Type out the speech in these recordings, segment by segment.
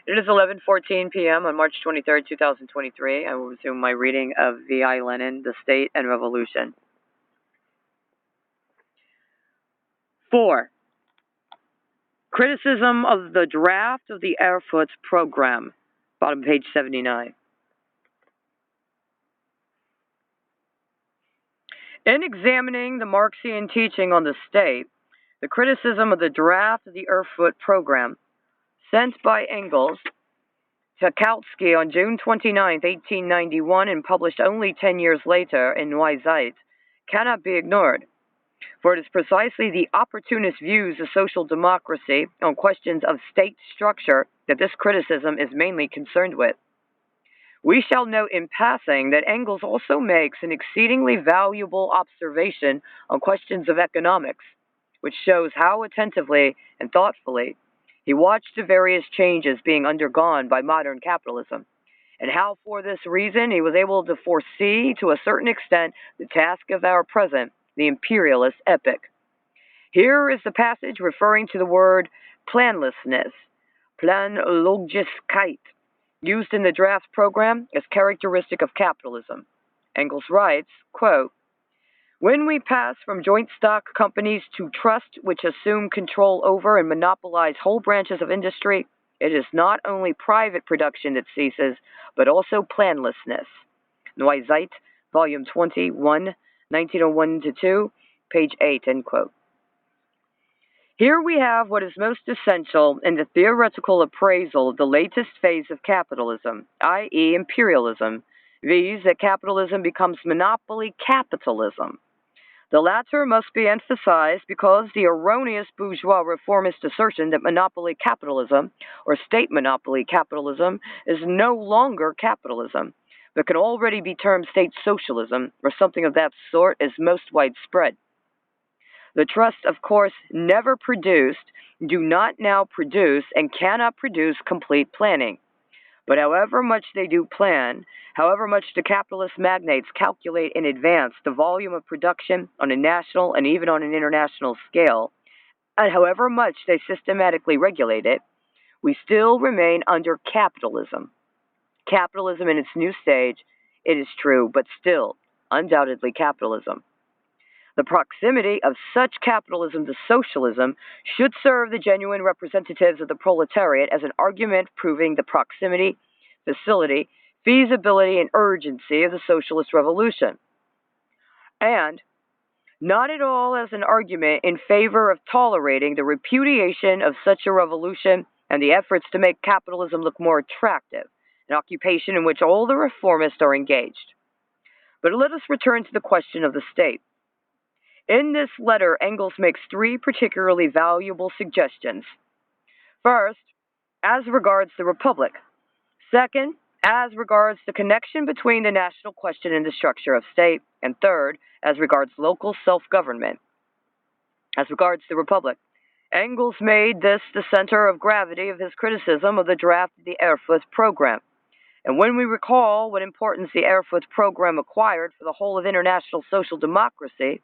It is 11:14 p.m. on March 23rd, 2023. I will resume my reading of V.I. Lenin, The State and Revolution. 4. Criticism of the draft of the Erfurt program, bottom page 79. In examining the Marxian teaching on the state, the criticism of the draft of the Erfurt program, sent by Engels to Kautsky on June 29, 1891, and published only 10 years later in Neue Zeit, cannot be ignored, for it is precisely the opportunist views of social democracy on questions of state structure that this criticism is mainly concerned with. We shall note in passing that Engels also makes an exceedingly valuable observation on questions of economics, which shows how attentively and thoughtfully he watched the various changes being undergone by modern capitalism, and how for this reason he was able to foresee to a certain extent the task of our present, the imperialist epoch. Here is the passage referring to the word planlessness, Planlosigkeit, used in the draft program as characteristic of capitalism. Engels writes, quote, "When we pass from joint stock companies to trust which assume control over and monopolize whole branches of industry, it is not only private production that ceases, but also planlessness." Neue Zeit, volume 21, 1901-2, page 8, end quote. Here we have what is most essential in the theoretical appraisal of the latest phase of capitalism, i.e. imperialism, viz. That capitalism becomes monopoly capitalism. The latter must be emphasized because the erroneous bourgeois reformist assertion that monopoly capitalism, or state monopoly capitalism, is no longer capitalism, but can already be termed state socialism, or something of that sort, is most widespread. The trusts, of course, never produced, do not now produce, and cannot produce complete planning. But however much they do plan, however much the capitalist magnates calculate in advance the volume of production on a national and even on an international scale, and however much they systematically regulate it, we still remain under capitalism. Capitalism in its new stage, it is true, but still, undoubtedly capitalism. The proximity of such capitalism to socialism should serve the genuine representatives of the proletariat as an argument proving the proximity, facility, feasibility, and urgency of the socialist revolution, and not at all as an argument in favor of tolerating the repudiation of such a revolution and the efforts to make capitalism look more attractive, an occupation in which all the reformists are engaged. But let us return to the question of the state. In this letter, Engels makes 3 particularly valuable suggestions. First, as regards the Republic. Second, as regards the connection between the national question and the structure of state. And third, as regards local self-government. As regards the Republic, Engels made this the center of gravity of his criticism of the draft of the Erfurt program. And when we recall what importance the Erfurt program acquired for the whole of international social democracy,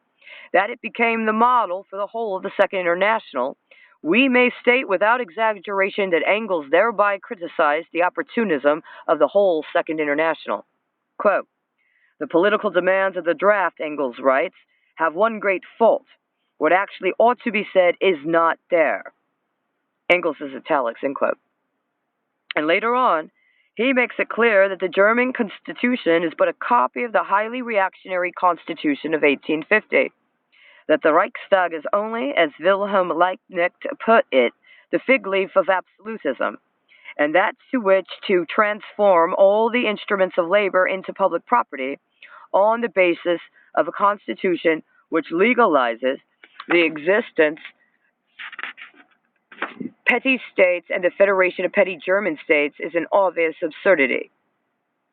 that it became the model for the whole of the Second International, we may state without exaggeration that Engels thereby criticized the opportunism of the whole Second International. Quote, "The political demands of the draft," Engels writes, "have one great fault. What actually ought to be said is not there." Engels is italics, end quote. And later on, he makes it clear that the German Constitution is but a copy of the highly reactionary Constitution of 1850, that the Reichstag is only, as Wilhelm Liebknecht put it, the fig leaf of absolutism, and that to which to transform all the instruments of labor into public property on the basis of a constitution which legalizes the existence petty states and the Federation of Petty German States is an obvious absurdity.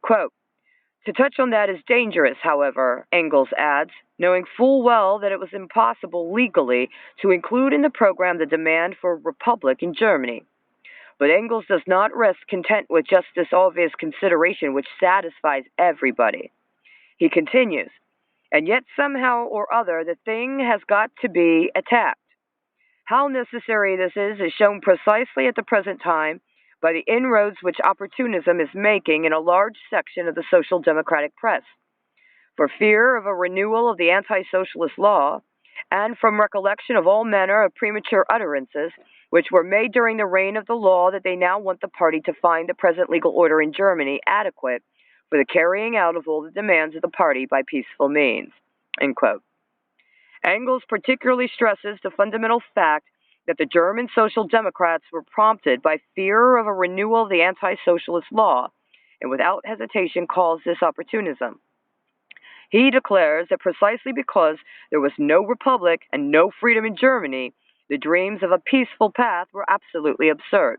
Quote, "To touch on that is dangerous, however," Engels adds, knowing full well that it was impossible legally to include in the program the demand for a republic in Germany. But Engels does not rest content with just this obvious consideration which satisfies everybody. He continues, "And yet somehow or other the thing has got to be attacked. How necessary this is shown precisely at the present time by the inroads which opportunism is making in a large section of the social democratic press. For fear of a renewal of the anti-socialist law, and from recollection of all manner of premature utterances which were made during the reign of the law, that they now want the party to find the present legal order in Germany adequate for the carrying out of all the demands of the party by peaceful means. End quote. Engels particularly stresses the fundamental fact that the German Social Democrats were prompted by fear of a renewal of the anti-socialist law, and without hesitation calls this opportunism. He declares that precisely because there was no republic and no freedom in Germany, the dreams of a peaceful path were absolutely absurd.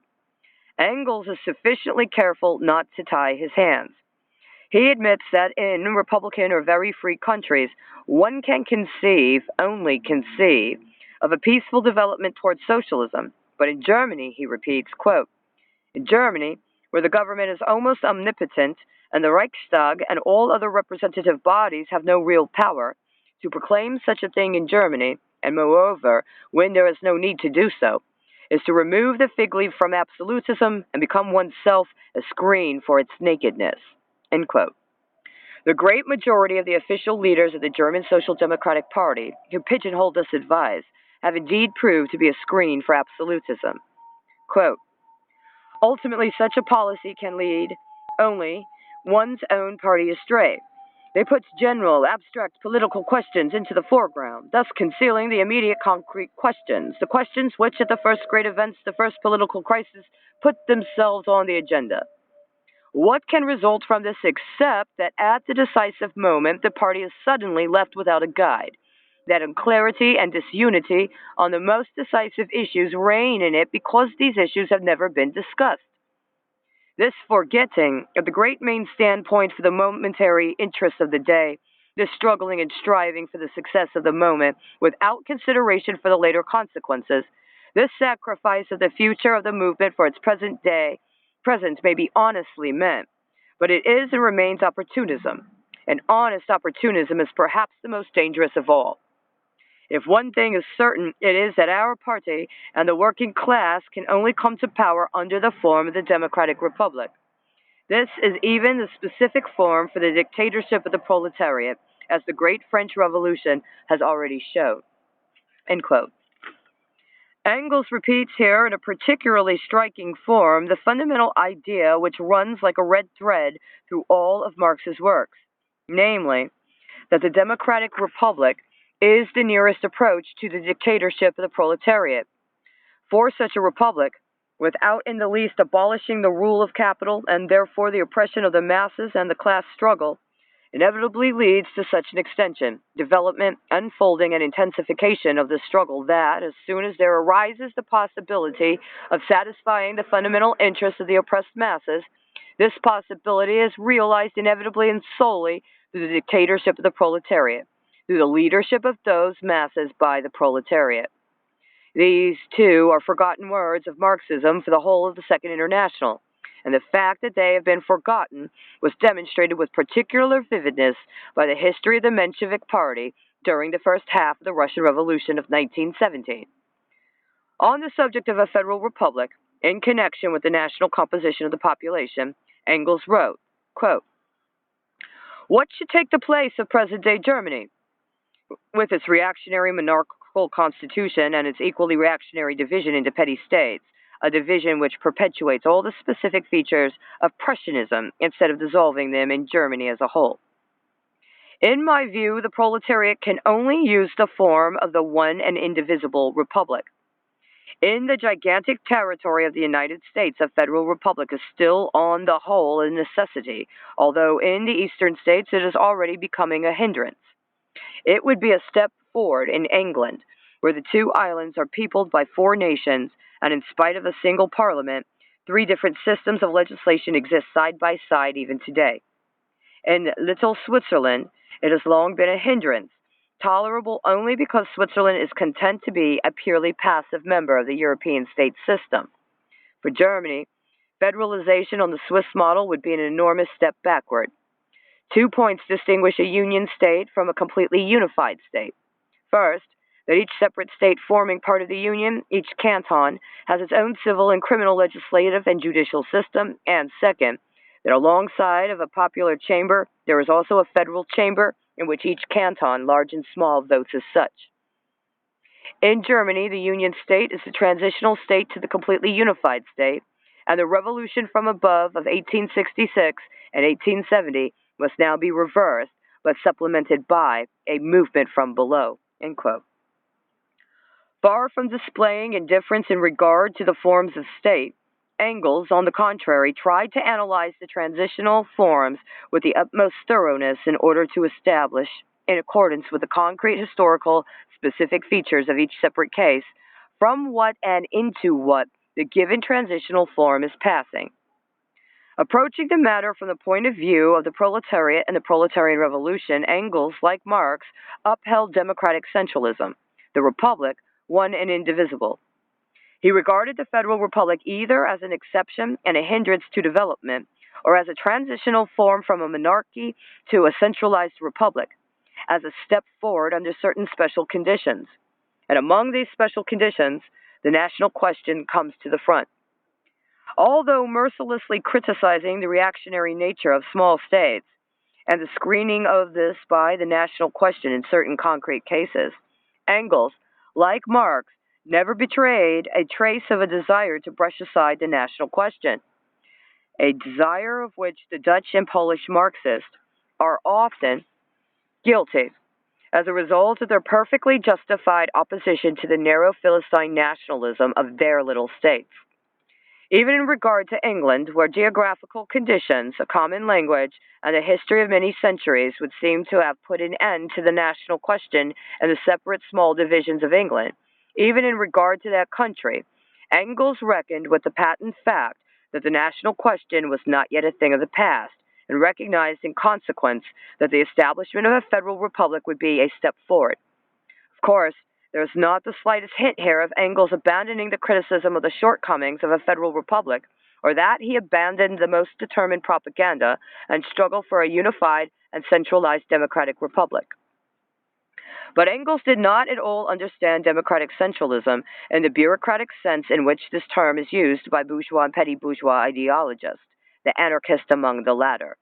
Engels is sufficiently careful not to tie his hands. He admits that in republican or very free countries, one can only conceive, of a peaceful development towards socialism. But in Germany, he repeats, quote, in Germany, where the government is almost omnipotent and the Reichstag and all other representative bodies have no real power, to proclaim such a thing in Germany, and moreover, when there is no need to do so, is to remove the fig leaf from absolutism and become oneself a screen for its nakedness. End quote. The great majority of the official leaders of the German Social Democratic Party, who pigeonholed this advice, have indeed proved to be a screen for absolutism. Quote, ultimately, such a policy can lead only one's own party astray. They put general, abstract political questions into the foreground, thus concealing the immediate concrete questions, the questions which, at the first great events, the first political crisis, put themselves on the agenda. What can result from this except that at the decisive moment the party is suddenly left without a guide, that unclarity and disunity on the most decisive issues reign in it because these issues have never been discussed? This forgetting of the great main standpoint for the momentary interests of the day, this struggling and striving for the success of the moment without consideration for the later consequences, this sacrifice of the future of the movement for its present may be honestly meant, but it is and remains opportunism, and honest opportunism is perhaps the most dangerous of all. If one thing is certain, it is that our party and the working class can only come to power under the form of the Democratic Republic. This is even the specific form for the dictatorship of the proletariat, as the great French Revolution has already shown. End quote. Engels repeats here in a particularly striking form the fundamental idea which runs like a red thread through all of Marx's works, namely, that the Democratic Republic is the nearest approach to the dictatorship of the proletariat. For such a republic, without in the least abolishing the rule of capital and therefore the oppression of the masses and the class struggle, inevitably leads to such an extension, development, unfolding, and intensification of the struggle that, as soon as there arises the possibility of satisfying the fundamental interests of the oppressed masses, this possibility is realized inevitably and solely through the dictatorship of the proletariat, through the leadership of those masses by the proletariat. These, too, are forgotten words of Marxism for the whole of the Second International, and the fact that they have been forgotten was demonstrated with particular vividness by the history of the Menshevik Party during the first half of the Russian Revolution of 1917. On the subject of a federal republic, in connection with the national composition of the population, Engels wrote, quote, what should take the place of present-day Germany? With its reactionary monarchical constitution and its equally reactionary division into petty states, a division which perpetuates all the specific features of Prussianism instead of dissolving them in Germany as a whole. In my view, the proletariat can only use the form of the one and indivisible republic. In the gigantic territory of the United States, a federal republic is still on the whole a necessity, although in the eastern states it is already becoming a hindrance. It would be a step forward in England, where the two islands are peopled by four nations, and in spite of a single parliament, three different systems of legislation exist side by side even today. In little Switzerland, it has long been a hindrance, tolerable only because Switzerland is content to be a purely passive member of the European state system. For Germany, federalization on the Swiss model would be an enormous step backward. 2 points distinguish a union state from a completely unified state. First, that each separate state forming part of the Union, each canton, has its own civil and criminal legislative and judicial system, and second, that alongside of a popular chamber, there is also a federal chamber in which each canton, large and small, votes as such. In Germany, the Union state is the transitional state to the completely unified state, and the revolution from above of 1866 and 1870 must now be reversed, but supplemented by a movement from below. End quote. Far from displaying indifference in regard to the forms of state, Engels, on the contrary, tried to analyze the transitional forms with the utmost thoroughness in order to establish, in accordance with the concrete historical specific features of each separate case, from what and into what the given transitional form is passing. Approaching the matter from the point of view of the proletariat and the proletarian revolution, Engels, like Marx, upheld democratic centralism, the republic, one and indivisible. He regarded the federal republic either as an exception and a hindrance to development, or as a transitional form from a monarchy to a centralized republic, as a step forward under certain special conditions. And among these special conditions, the national question comes to the front. Although mercilessly criticizing the reactionary nature of small states and the screening of this by the national question in certain concrete cases, Engels, like Marx, never betrayed a trace of a desire to brush aside the national question, a desire of which the Dutch and Polish Marxists are often guilty as a result of their perfectly justified opposition to the narrow Philistine nationalism of their little states. Even in regard to England, where geographical conditions, a common language, and a history of many centuries would seem to have put an end to the national question and the separate small divisions of England, even in regard to that country, Engels reckoned with the patent fact that the national question was not yet a thing of the past, and recognized in consequence that the establishment of a federal republic would be a step forward. Of course, there is not the slightest hint here of Engels abandoning the criticism of the shortcomings of a federal republic, or that he abandoned the most determined propaganda and struggled for a unified and centralized democratic republic. But Engels did not at all understand democratic centralism in the bureaucratic sense in which this term is used by bourgeois and petty bourgeois ideologists, the anarchist among the latter.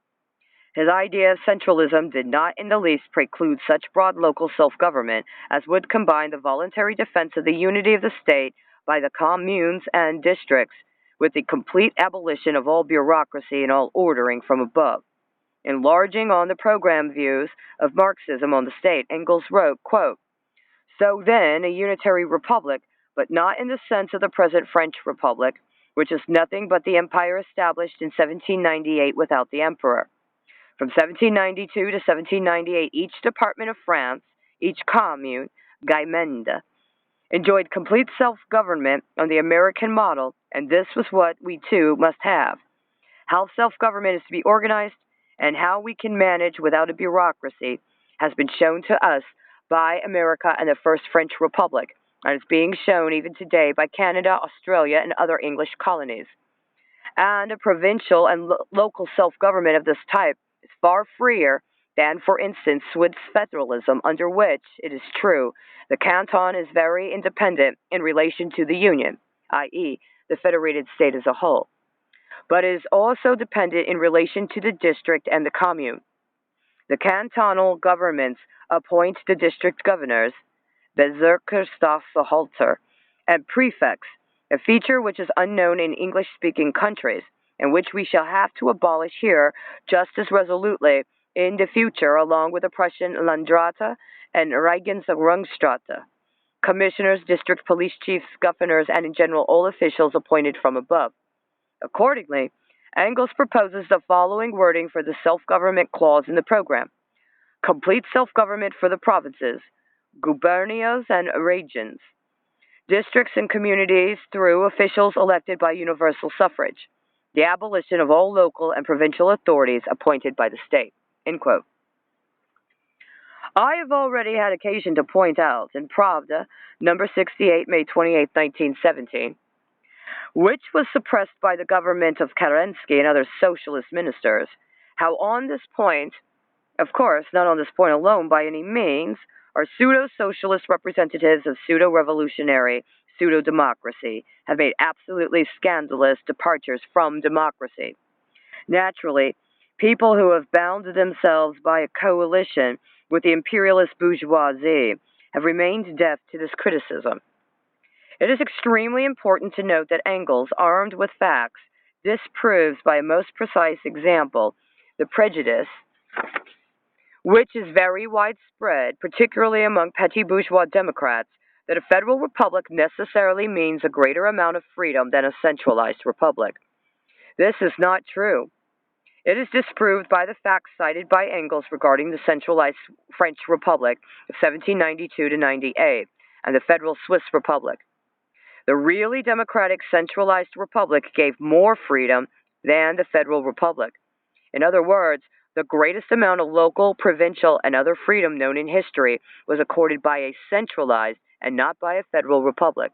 His idea of centralism did not in the least preclude such broad local self-government as would combine the voluntary defense of the unity of the state by the communes and districts with the complete abolition of all bureaucracy and all ordering from above. Enlarging on the program views of Marxism on the state, Engels wrote, quote, "So then, a unitary republic, but not in the sense of the present French Republic, which is nothing but the empire established in 1798 without the emperor. From 1792 to 1798, each department of France, each commune, Gemeinde, enjoyed complete self-government on the American model, and this was what we too must have. How self-government is to be organized and how we can manage without a bureaucracy has been shown to us by America and the First French Republic, and is being shown even today by Canada, Australia, and other English colonies. And a provincial and local self-government of this type is far freer than, for instance, Swiss federalism, under which, it is true, the canton is very independent in relation to the Union, i.e., the federated state as a whole, but is also dependent in relation to the district and the commune. The cantonal governments appoint the district governors, Bezirksstaathalter, and prefects, a feature which is unknown in English-speaking countries, and which we shall have to abolish here just as resolutely in the future, along with the Prussian Landrate and Regierungsratsräte, commissioners, district police chiefs, governors, and in general all officials appointed from above. Accordingly, Engels proposes the following wording for the self-government clause in the program: complete self-government for the provinces, gubernias and regions, districts and communities through officials elected by universal suffrage, the abolition of all local and provincial authorities appointed by the state. End quote. I have already had occasion to point out in Pravda, number 68, May 28, 1917, which was suppressed by the government of Kerensky and other socialist ministers, how on this point, of course, not on this point alone by any means, are pseudo-socialist representatives of pseudo-revolutionary pseudo-democracy, have made absolutely scandalous departures from democracy. Naturally, people who have bound themselves by a coalition with the imperialist bourgeoisie have remained deaf to this criticism. It is extremely important to note that Engels, armed with facts, disproves by a most precise example the prejudice which is very widespread, particularly among petty bourgeois Democrats, that a federal republic necessarily means a greater amount of freedom than a centralized republic. This is not true. It is disproved by the facts cited by Engels regarding the centralized French Republic of 1792 to 98 and the federal Swiss Republic. The really democratic centralized republic gave more freedom than the federal republic. In other words, the greatest amount of local, provincial, and other freedom known in history was accorded by a centralized and not by a federal republic.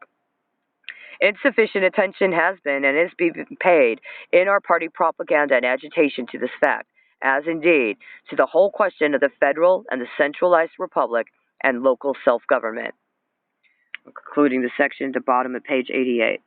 Insufficient attention has been and is being paid in our party propaganda and agitation to this fact, as indeed to the whole question of the federal and the centralized republic and local self-government. Concluding the section at the bottom of page 88.